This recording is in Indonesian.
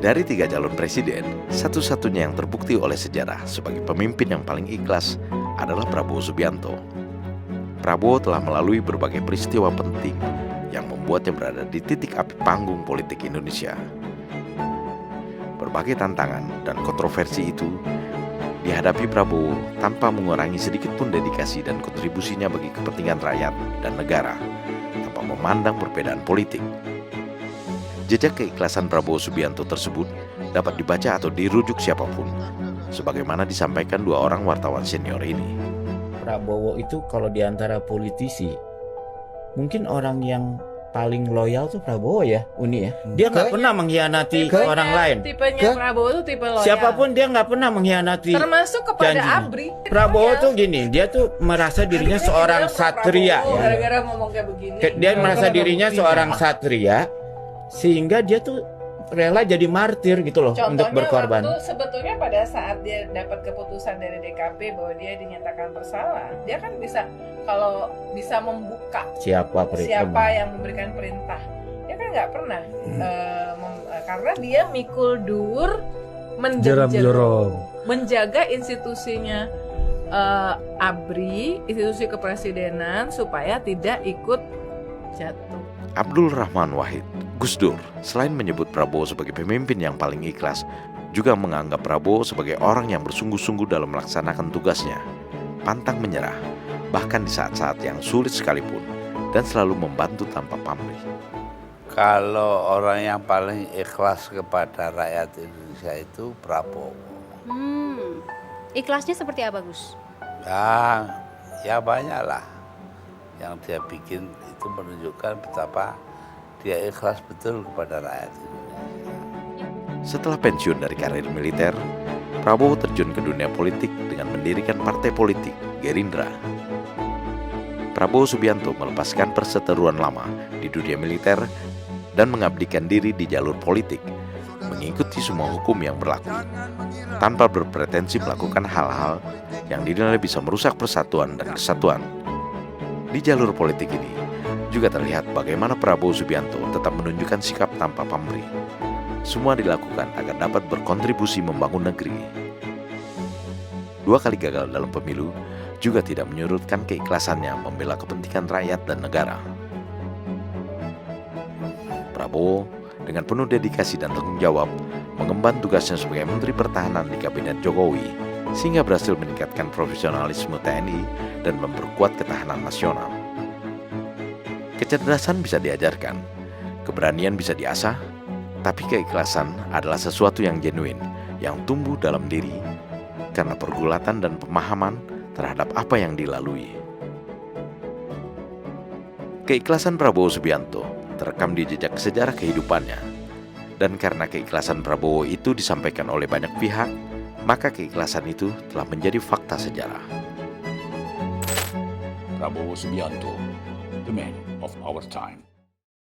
Dari 3 calon presiden, satu-satunya yang terbukti oleh sejarah sebagai pemimpin yang paling ikhlas adalah Prabowo Subianto. Prabowo telah melalui berbagai peristiwa penting yang membuatnya berada di titik api panggung politik Indonesia. Berbagai tantangan dan kontroversi itu dihadapi Prabowo tanpa mengurangi sedikit pun dedikasi dan kontribusinya bagi kepentingan rakyat dan negara, tanpa memandang perbedaan politik. Jejak keikhlasan Prabowo Subianto tersebut dapat dibaca atau dirujuk siapapun, sebagaimana disampaikan 2 orang wartawan senior ini. Prabowo itu kalau diantara politisi, mungkin orang yang paling loyal tuh Prabowo ya, Uni ya. Dia nggak pernah mengkhianati orang lain. Tipenya Prabowo tuh tipe loyal. Siapapun dia nggak pernah mengkhianati. Termasuk kepada janjinya. ABRI. Prabowo tuh gini, dia tuh merasa dirinya seorang satria. Prabowo, Ya. gara-gara ngomong kayak begini. Dia merasa dirinya seorang satria, sehingga dia tuh rela jadi martir gitu loh. Contohnya Untuk berkorban. waktu sebetulnya pada saat dia dapat keputusan dari DKP bahwa dia dinyatakan bersalah, dia kan bisa, kalau bisa membuka Siapa yang memberikan perintah, dia kan nggak pernah karena dia mikul dur menjaga institusinya ABRI, institusi kepresidenan, supaya tidak ikut jatuh. Abdul Rahman Wahid, Gus Dur, selain menyebut Prabowo sebagai pemimpin yang paling ikhlas, juga menganggap Prabowo sebagai orang yang bersungguh-sungguh dalam melaksanakan tugasnya, pantang menyerah, bahkan di saat-saat yang sulit sekalipun, dan selalu membantu tanpa pamrih. Kalau orang yang paling ikhlas kepada rakyat Indonesia itu Prabowo. Ikhlasnya seperti apa, Gus? Ya banyak lah yang dia bikin, itu menunjukkan betapa dia ikhlas betul kepada rakyat Indonesia. Setelah pensiun dari karir militer, Prabowo terjun ke dunia politik dengan mendirikan partai politik Gerindra. Prabowo Subianto melepaskan perseteruan lama di dunia militer dan mengabdikan diri di jalur politik, mengikuti semua hukum yang berlaku, tanpa berpretensi melakukan hal-hal yang dinilai bisa merusak persatuan dan kesatuan. Di jalur politik ini juga terlihat bagaimana Prabowo Subianto tetap menunjukkan sikap tanpa pamrih. Semua dilakukan agar dapat berkontribusi membangun negeri. 2 kali gagal dalam pemilu juga tidak menyurutkan keikhlasannya membela kepentingan rakyat dan negara. Prabowo dengan penuh dedikasi dan tanggung jawab mengemban tugasnya sebagai Menteri Pertahanan di Kabinet Jokowi, sehingga berhasil meningkatkan profesionalisme TNI dan memperkuat ketahanan nasional. Kecerdasan bisa diajarkan, keberanian bisa diasah, tapi keikhlasan adalah sesuatu yang genuin, yang tumbuh dalam diri karena pergulatan dan pemahaman terhadap apa yang dilalui. Keikhlasan Prabowo Subianto terekam di jejak sejarah kehidupannya, dan karena keikhlasan Prabowo itu disampaikan oleh banyak pihak, maka keikhlasan itu telah menjadi fakta sejarah. Prabowo Subianto, the man of our time.